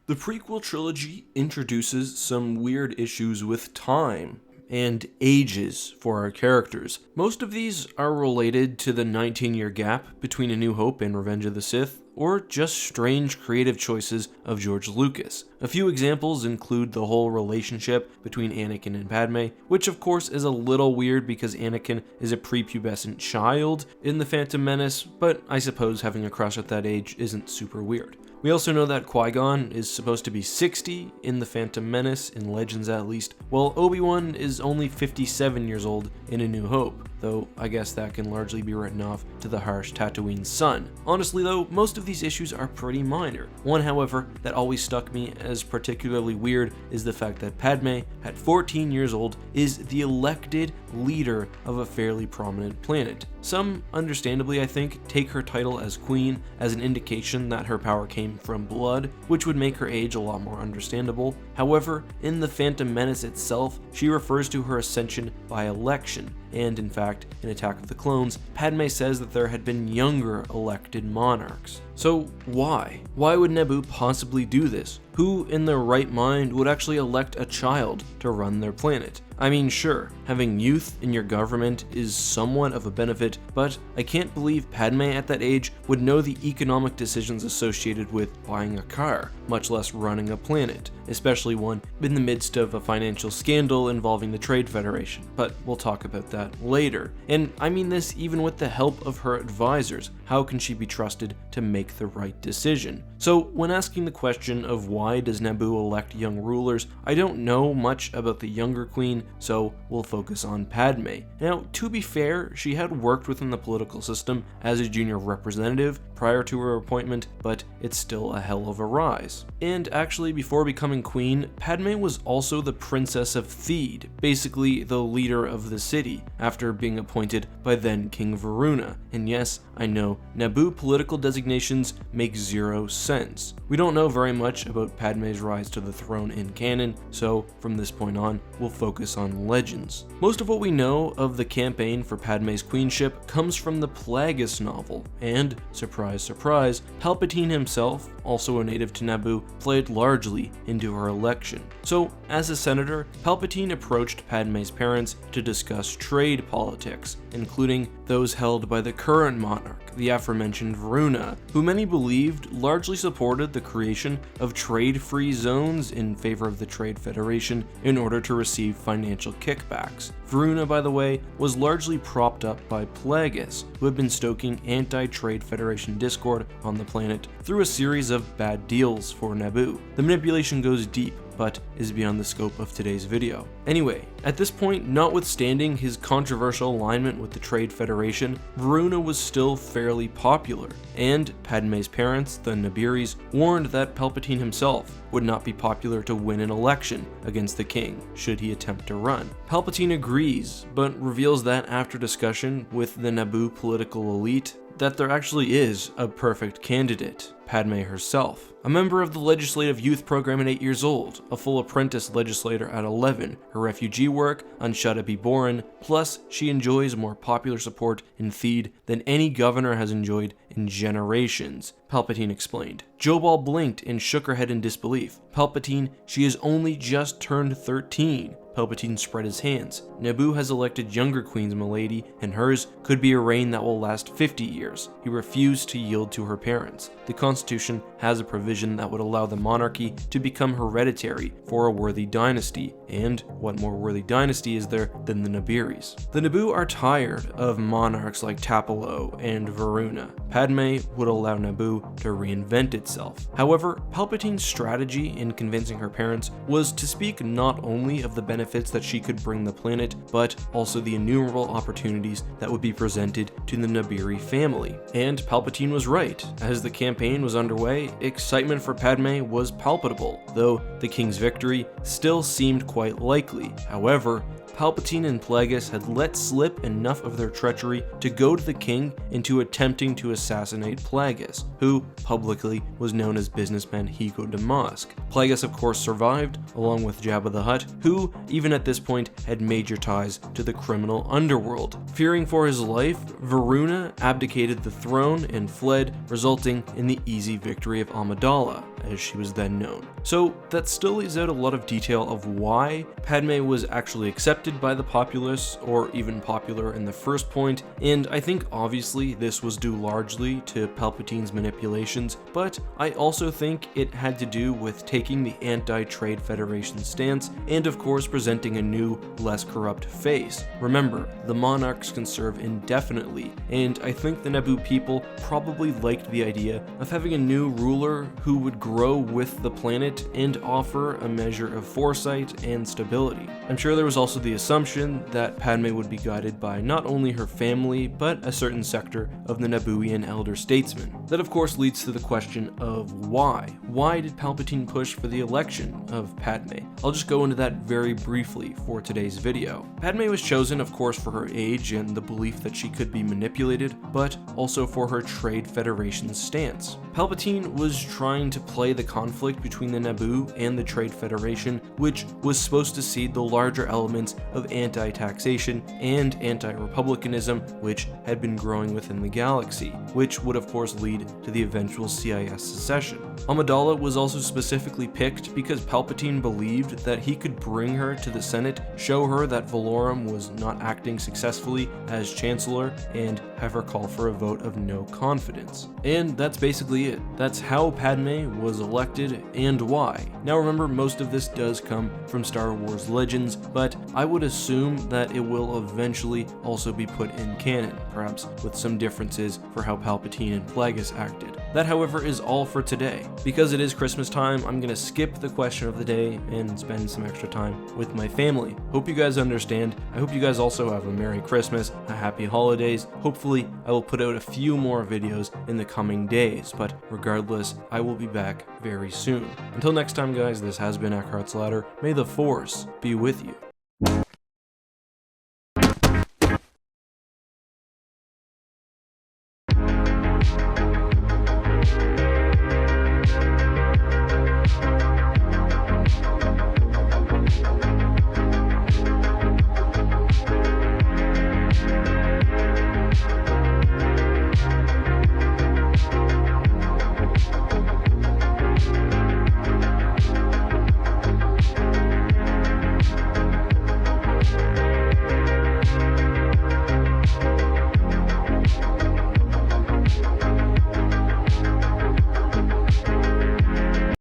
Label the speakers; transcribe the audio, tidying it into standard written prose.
Speaker 1: The prequel trilogy introduces some weird issues with time and ages for our characters. Most of these are related to the 19-year gap between A New Hope and Revenge of the Sith, or just strange creative choices of George Lucas. A few examples include the whole relationship between Anakin and Padme, which of course is a little weird because Anakin is a prepubescent child in The Phantom Menace, but I suppose having a crush at that age isn't super weird. We also know that Qui-Gon is supposed to be 60 in The Phantom Menace, in Legends at least, while Obi-Wan is only 57 years old in A New Hope, though I guess that can largely be written off to the harsh Tatooine sun. Honestly though, most of these issues are pretty minor. One, however, that always struck me as particularly weird is the fact that Padme, at 14 years old, is the elected leader of a fairly prominent planet. Some, understandably I think, take her title as queen as an indication that her power came from blood, which would make her age a lot more understandable. However, in The Phantom Menace itself, she refers to her ascension by election, and in fact, in Attack of the Clones, Padme says that there had been younger elected monarchs. So why? Why would Naboo possibly do this? Who in their right mind would actually elect a child to run their planet? I mean, sure, having youth in your government is somewhat of a benefit, but I can't believe Padme at that age would know the economic decisions associated with buying a car, much less running a planet, especially one in the midst of a financial scandal involving the Trade Federation, but we'll talk about that later. And I mean this even with the help of her advisors. How can she be trusted to make the right decision? So when asking the question of why does Naboo elect young rulers, I don't know much about the younger queen, so we'll focus on Padme. Now, to be fair, she had worked within the political system as a junior representative prior to her appointment, but it's still a hell of a rise. And actually, before becoming queen, Padme was also the Princess of Theed, basically the leader of the city, after being appointed by then King Varuna. And yes, I know, Naboo political designations make zero sense. We don't know very much about Padme's rise to the throne in canon, so from this point on, we'll focus on Legends. Most of what we know of the campaign for Padme's queenship comes from the Plagueis novel, and, surprise surprise, Palpatine himself, also a native to Naboo, played largely into her election. So, as a senator, Palpatine approached Padme's parents to discuss trade politics, including those held by the current monarch, the aforementioned Varuna, who many believed largely supported the creation of trade-free zones in favor of the Trade Federation in order to receive financial kickbacks. Varuna, by the way, was largely propped up by Plagueis, who had been stoking anti-Trade Federation discord on the planet through a series of bad deals for Naboo. The manipulation goes deep, but is beyond the scope of today's video. Anyway, at this point, notwithstanding his controversial alignment with the Trade Federation, Varuna was still fairly popular, and Padme's parents, the Nabiris, warned that Palpatine himself would not be popular to win an election against the king, should he attempt to run. Palpatine agrees, but reveals that after discussion with the Naboo political elite, that there actually is a perfect candidate, Padme herself. A member of the Legislative Youth Program at 8 years old, a full apprentice legislator at 11, her refugee work on Shutta Be Boren, plus she enjoys more popular support in Theed than any governor has enjoyed in generations, Palpatine explained. Jobal blinked and shook her head in disbelief. Palpatine, she has only just turned 13. Palpatine spread his hands. Naboo has elected younger queens, milady, and hers could be a reign that will last 50 years. He refused to yield to her parents. The Constitution has a provision that would allow the monarchy to become hereditary for a worthy dynasty, and what more worthy dynasty is there than the Nabiris? The Naboo are tired of monarchs like Tapalo and Varuna. Padme would allow Naboo to reinvent itself. However, Palpatine's strategy in convincing her parents was to speak not only of the benefits that she could bring the planet, but also the innumerable opportunities that would be presented to the Nabiri family. And Palpatine was right. As the campaign was underway, excitement for Padme was palpable, though the king's victory still seemed quite likely. However, Palpatine and Plagueis had let slip enough of their treachery to goad the king into attempting to assassinate Plagueis, who publicly was known as businessman Higo Damask. Plagueis of course survived, along with Jabba the Hutt, who, even at this point, had major ties to the criminal underworld. Fearing for his life, Varuna abdicated the throne and fled, resulting in the easy victory of Amidala. as she was then known. So that still leaves out a lot of detail of why Padme was actually accepted by the populace, or even popular in the first point, and I think obviously this was due largely to Palpatine's manipulations, but I also think it had to do with taking the anti-Trade Federation stance, and of course presenting a new, less corrupt face. Remember, the monarchs can serve indefinitely, and I think the Naboo people probably liked the idea of having a new ruler who would grow with the planet and offer a measure of foresight and stability. I'm sure there was also the assumption that Padme would be guided by not only her family, but a certain sector of the Nabooian elder statesmen. That of course leads to the question of why. Why did Palpatine push for the election of Padme? I'll just go into that very briefly for today's video. Padme was chosen of course for her age and the belief that she could be manipulated, but also for her Trade Federation stance. Palpatine was trying to play the conflict between the Naboo and the Trade Federation, which was supposed to see the larger elements of anti-taxation and anti-republicanism which had been growing within the galaxy, which would of course lead to the eventual CIS secession. Amidala was also specifically picked because Palpatine believed that he could bring her to the Senate, show her that Valorum was not acting successfully as Chancellor, and have her call for a vote of no confidence. And that's basically it. That's how Padme was elected and why. Now remember, most of this does come from Star Wars Legends, but I would assume that it will eventually also be put in canon, perhaps with some differences for how Palpatine and Plagueis acted. That, however, is all for today. Because it is Christmas time, I'm gonna skip the question of the day and spend some extra time with my family. Hope you guys understand. I hope you guys also have a Merry Christmas, a Happy Holidays. Hopefully, I will put out a few more videos in the coming days, but regardless, I will be back very soon. Until next time, guys, this has been Eckhart's Ladder. May the Force be with you.